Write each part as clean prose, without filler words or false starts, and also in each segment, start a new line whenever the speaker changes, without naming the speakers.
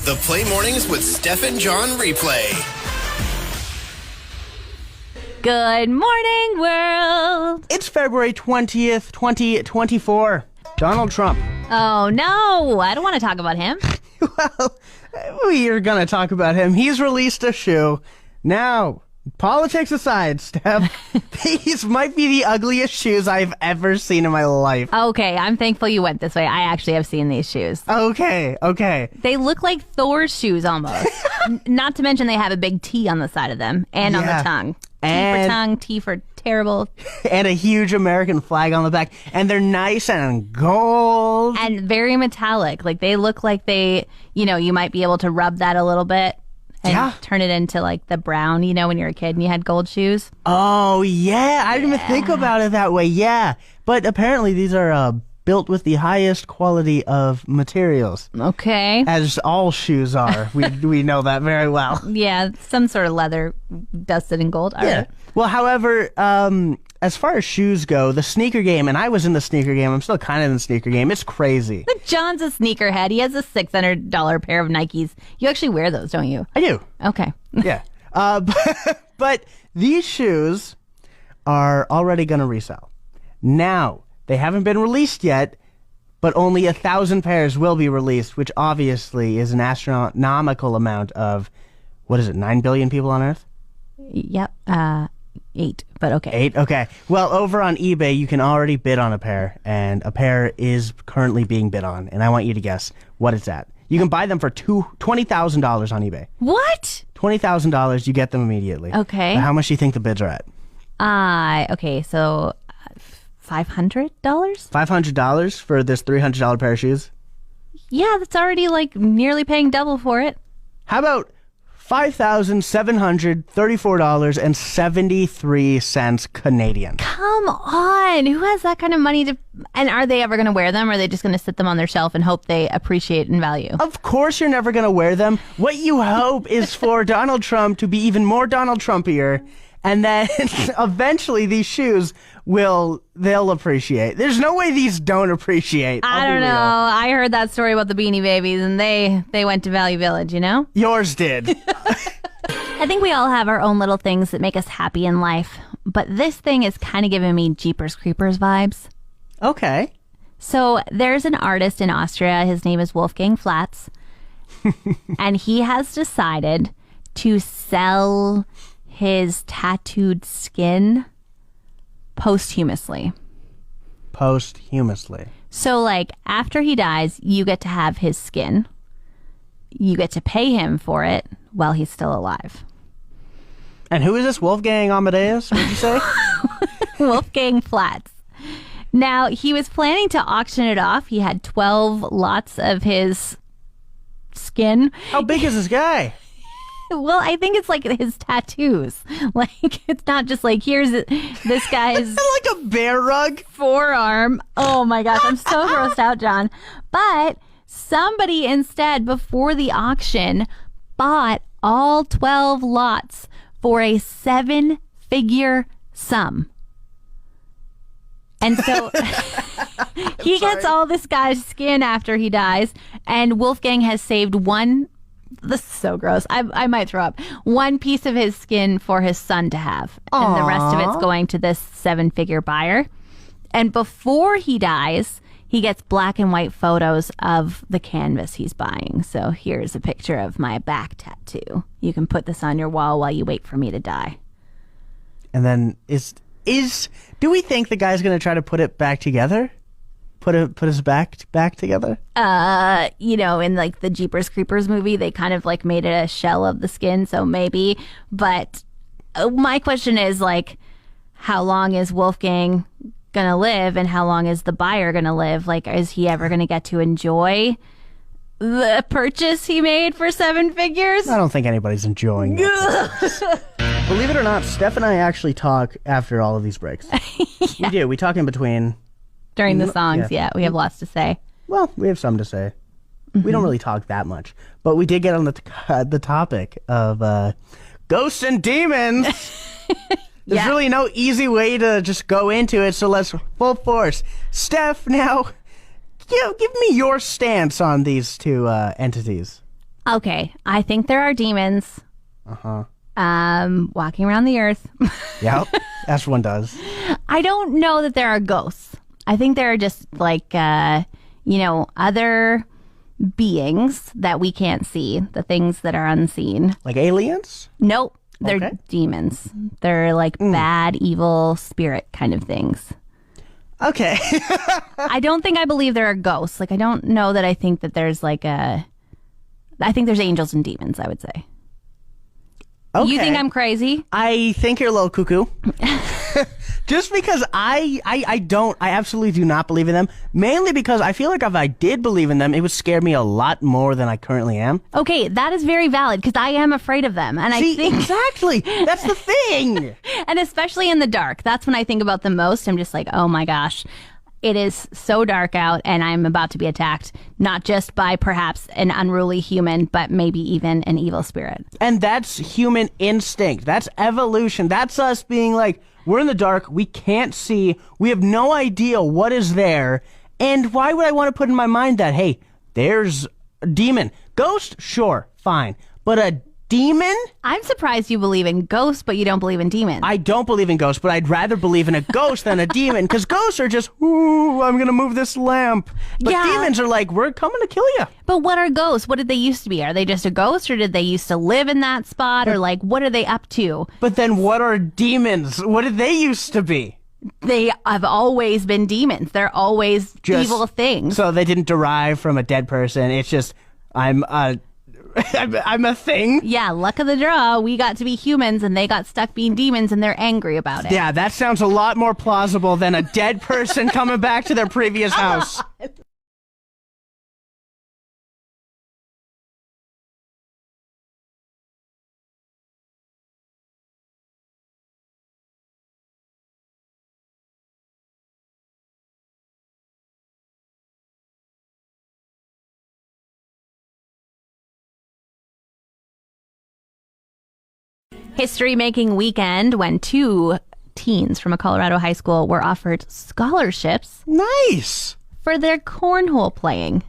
The Play Mornings with Steph and John replay.
Good morning, world.
It's February 20th, 2024. Donald Trump.
Oh, no. I don't want to talk about him.
Well, we are going to talk about him. He's released a shoe. Now, politics aside, Steph, these might be the ugliest shoes I've ever seen in my life.
Okay, I'm thankful you went this way. I actually have seen these shoes.
Okay.
They look like Thor's shoes almost. Not to mention they have a big T on the side of them and on the tongue. T for tongue, T for terrible.
And a huge American flag on the back. And they're nice and gold.
And very metallic. Like they look like they, you might be able to rub that a little bit and turn it into like the brown, when you're a kid and you had gold shoes.
Oh, yeah. I didn't even think about it that way. Yeah. But apparently these are built with the highest quality of materials.
Okay.
As all shoes are. We know that very well.
Yeah, some sort of leather dusted in gold. All right.
Well, however, as far as shoes go, the sneaker game, and I was in the sneaker game, I'm still kind of in the sneaker game, it's crazy.
John's a sneakerhead. He has a $600 pair of Nikes. You actually wear those, don't you?
I do.
Okay.
Yeah. But these shoes are already going to resell. Now, they haven't been released yet, but only 1,000 pairs will be released, which obviously is an astronomical amount of, 9 billion people on Earth?
Yep. 8, but okay.
8? Okay. Well, over on eBay, you can already bid on a pair, and a pair is currently being bid on, and I want you to guess what it's at. You can buy them for $20,000 on eBay.
What?
$20,000, you get them immediately.
Okay.
Now, how much do you think the bids are at?
Okay, so $500?
$500 for this $300 pair of shoes?
Yeah, that's already like nearly paying double for it.
How about $5,734.73 Canadian?
Come on. Who has that kind of money to... And are they ever going to wear them, or are they just going to sit them on their shelf and hope they appreciate in value?
Of course you're never going to wear them. What you hope is for Donald Trump to be even more Donald Trumpier, and then eventually these shoes they'll appreciate. There's no way these don't appreciate.
I don't know. I heard that story about the Beanie Babies, and they went to Value Village,
Yours did.
I think we all have our own little things that make us happy in life, but this thing is kind of giving me Jeepers Creepers vibes.
Okay.
So there's an artist in Austria. His name is Wolfgang Flatz, and he has decided to sell his tattooed skin posthumously. So, like, after he dies, you get to have his skin. You get to pay him for it while he's still alive.
And who is this? Wolfgang Amadeus? What did you say?
Wolfgang Flatz. Now, he was planning to auction it off. He had 12 lots of his skin.
How big is this guy?
Well, I think it's like his tattoos. Like, it's not just like, here's this guy's...
like a bear rug?
Forearm. Oh my gosh, I'm so grossed out, John. But somebody instead, before the auction, bought all 12 lots for a 7-figure sum. And so he gets all this guy's skin after he dies, and Wolfgang has saved one... This is so gross. I might throw up. One piece of his skin for his son to have.
Aww.
And the rest of it's going to this 7-figure buyer. And before he dies, he gets black and white photos of the canvas he's buying. So here's a picture of my back tattoo. You can put this on your wall while you wait for me to die.
And then do we think the guy's going to try to put it back together? Put his back together?
In like the Jeepers Creepers movie, they kind of like made it a shell of the skin, so maybe. But my question is, like, how long is Wolfgang gonna live, and how long is the buyer gonna live? Like, is he ever gonna get to enjoy the purchase he made for 7 figures?
I don't think anybody's enjoying that. Believe it or not, Steph and I actually talk after all of these breaks. Yeah. We do. We talk in between.
During the songs, yeah, we have lots to say.
Well, we have some to say. We don't really talk that much. But we did get on the topic of ghosts and demons. There's really no easy way to just go into it, so let's full force. Steph, now, give me your stance on these two entities.
Okay, I think there are demons. Walking around the earth.
Yep, as one does.
I don't know that there are ghosts. I think there are just like, other beings that we can't see, the things that are unseen.
Like aliens?
Nope, they're
Okay.
demons. They're like bad, evil spirit kind of things.
Okay.
I don't think I believe there are ghosts. Like, I don't know that I think that there's like I think there's angels and demons, I would say.
Okay.
You think I'm crazy?
I think you're a little cuckoo. Just because I absolutely do not believe in them. Mainly because I feel like if I did believe in them, it would scare me a lot more than I currently am.
Okay, that is very valid because I am afraid of them. And
See,
I think
exactly. That's the thing.
and especially in the dark. That's when I think about them most. I'm just like, oh my gosh, it is so dark out and I'm about to be attacked, not just by perhaps an unruly human, but maybe even an evil spirit.
And that's human instinct. That's evolution. That's us being like, we're in the dark. We can't see. We have no idea what is there. And why would I want to put in my mind that, hey, there's a demon? Ghost? Sure, fine. But a demon?
I'm surprised you believe in ghosts, but you don't believe in demons.
I don't believe in ghosts, but I'd rather believe in a ghost than a demon. Because ghosts are just, ooh, I'm going to move this lamp. But
Yeah.
demons are like, we're coming to kill you.
But what are ghosts? What did they used to be? Are they just a ghost or did they used to live in that spot? Or like, what are they up to?
But then what are demons? What did they used to be?
They have always been demons. They're always
Just-
evil things.
So they didn't derive from a dead person. It's just, I'm a thing.
Yeah, luck of the draw. We got to be humans and they got stuck being demons and they're angry about it.
Yeah, that sounds a lot more plausible than a dead person coming back to their previous house.
History making weekend when two teens from a Colorado high school were offered scholarships
Nice.
for their cornhole playing.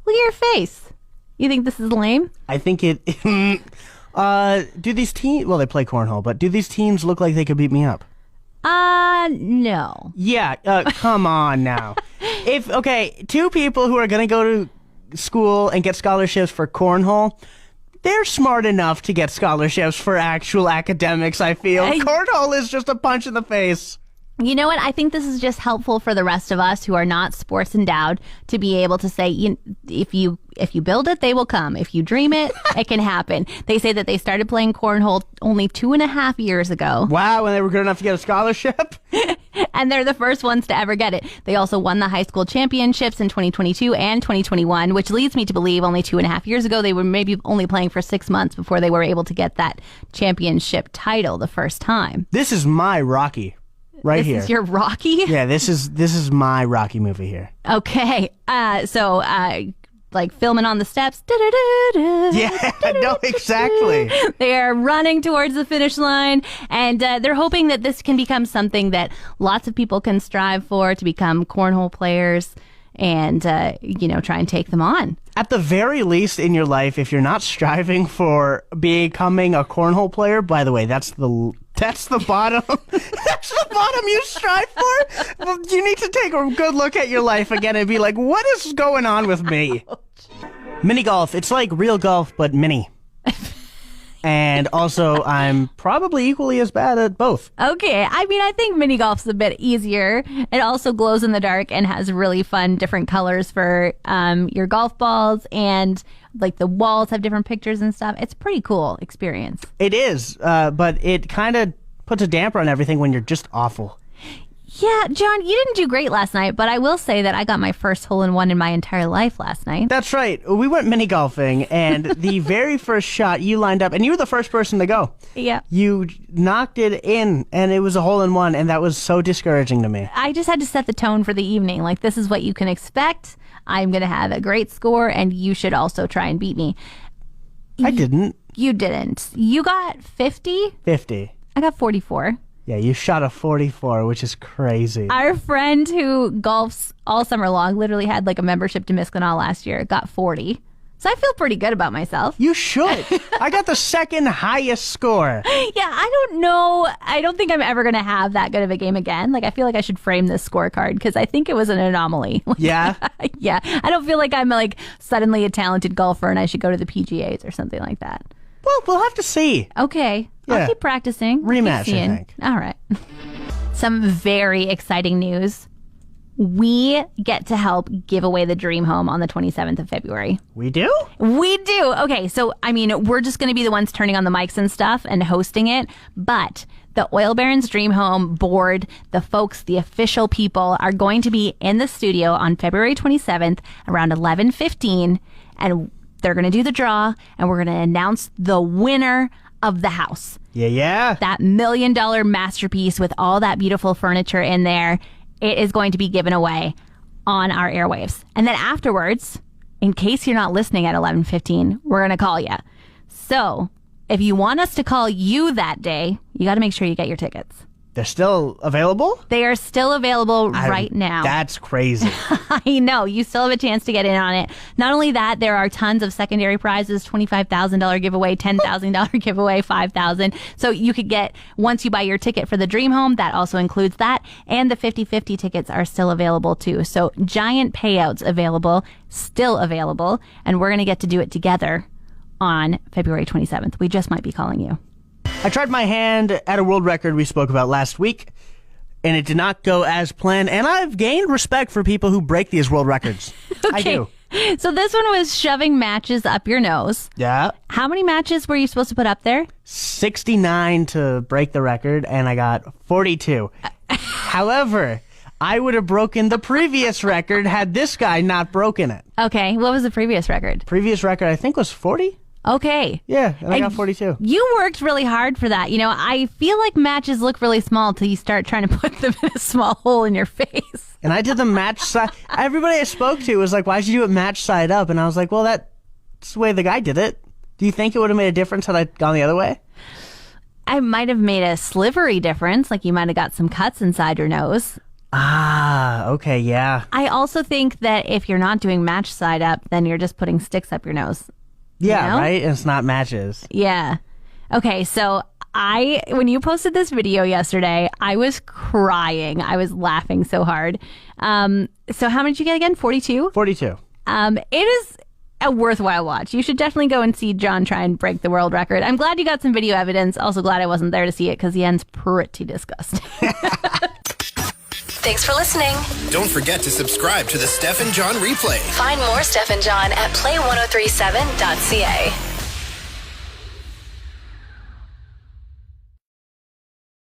Look at your face. You think this is lame?
I think it. Do these teens? Well, they play cornhole, but do these teens look like they could beat me up?
No.
Yeah. Come on now. Two people who are gonna go to school and get scholarships for cornhole. They're smart enough to get scholarships for actual academics, I feel. Cornhole is just a punch in the face.
You know what? I think this is just helpful for the rest of us who are not sports endowed to be able to say, if you build it, they will come. If you dream it, it can happen. They say that they started playing cornhole only 2.5 years ago.
Wow, and they were good enough to get a scholarship?
And they're the first ones to ever get it. They also won the high school championships in 2022 and 2021, which leads me to believe only 2.5 years ago, they were maybe only playing for 6 months before they were able to get that championship title the first time.
This is my Rocky. Right here.
This is your Rocky?
Yeah, this is my Rocky movie here.
Okay. So like filming on the steps. Da-da-da-da.
Yeah, no, exactly.
They are running towards the finish line, and they're hoping that this can become something that lots of people can strive for, to become cornhole players and, try and take them on.
At the very least in your life, if you're not striving for becoming a cornhole player, by the way, that's the bottom. That's the bottom you strive for. Well, you need to take a good look at your life again and be like, what is going on with me? Mini golf. It's like real golf, but mini. And also, I'm probably equally as bad at both.
Okay. I mean, I think mini golf's a bit easier. It also glows in the dark and has really fun different colors for your golf balls, and like the walls have different pictures and stuff. It's a pretty cool experience.
It is, but it kind of puts a damper on everything when you're just awful.
Yeah, John, you didn't do great last night, but I will say that I got my first hole-in-one in my entire life last night.
That's right. We went mini golfing, and the very first shot you lined up, and you were the first person to go.
Yeah.
You knocked it in, and it was a hole-in-one, and that was so discouraging to me.
I just had to set the tone for the evening. Like, this is what you can expect. I'm going to have a great score, and you should also try and beat me.
I didn't.
You didn't. You got 50?
50.
I got 44.
Yeah, you shot a 44, which is crazy.
Our friend who golfs all summer long, literally had like a membership to Misclinaw last year, got 40. So I feel pretty good about myself.
You should. I got the second highest score.
Yeah, I don't know. I don't think I'm ever going to have that good of a game again. Like, I feel like I should frame this scorecard because I think it was an anomaly.
Yeah?
Yeah. I don't feel like I'm like suddenly a talented golfer and I should go to the PGAs or something like that.
Well, we'll have to see.
Okay.
Yeah.
I'll keep practicing.
Rematch,
Keep seeing.
I think.
All right. Some very exciting news. We get to help give away the dream home on the 27th of February.
We do?
We do. Okay, so, I mean, we're just going to be the ones turning on the mics and stuff and hosting it. But the Oil Barons Dream Home board, the folks, the official people, are going to be in the studio on February 27th around 11:15. And they're going to do the draw, and we're going to announce the winner of the house.
Yeah.
That $1 million masterpiece with all that beautiful furniture in there. It is going to be given away on our airwaves. And then afterwards, in case you're not listening at 11:15, we're going to call you. So if you want us to call you that day, you got to make sure you get your tickets.
They're still available?
They are still available right now.
That's crazy.
I know. You still have a chance to get in on it. Not only that, there are tons of secondary prizes, $25,000 giveaway, $10,000 giveaway, $5,000. So you could get, once you buy your ticket for the Dream Home, that also includes that. And the 50/50 tickets are still available too. So giant payouts available, still available. And we're going to get to do it together on February 27th. We just might be calling you.
I tried my hand at a world record we spoke about last week, and it did not go as planned. And I've gained respect for people who break these world records. I do.
So this one was shoving matches up your nose.
Yeah.
How many matches were you supposed to put up there?
69 to break the record, and I got 42. However, I would have broken the previous record had this guy not broken it.
Okay. What was the previous record?
Previous record, I think, was 40.
Okay.
Yeah, and I got 42.
You worked really hard for that. You know, I feel like matches look really small till you start trying to put them in a small hole in your face.
And I did the match side. Everybody I spoke to was like, why'd you do it match side up? And I was like, well, that's the way the guy did it. Do you think it would have made a difference had I gone the other way?
I might have made a slivery difference. Like you might have got some cuts inside your nose.
Ah, okay, yeah.
I also think that if you're not doing match side up, then you're just putting sticks up your nose.
Yeah,
you know?
right? And it's not matches.
Yeah. Okay, so when you posted this video yesterday, I was crying. I was laughing so hard. So how many did you get again? 42?
42.
It is a worthwhile watch. You should definitely go and see John try and break the world record. I'm glad you got some video evidence. Also glad I wasn't there to see it because the end's pretty disgusting.
Thanks for listening.
Don't forget to subscribe to the Steph and John replay.
Find more Steph and John at play1037.ca.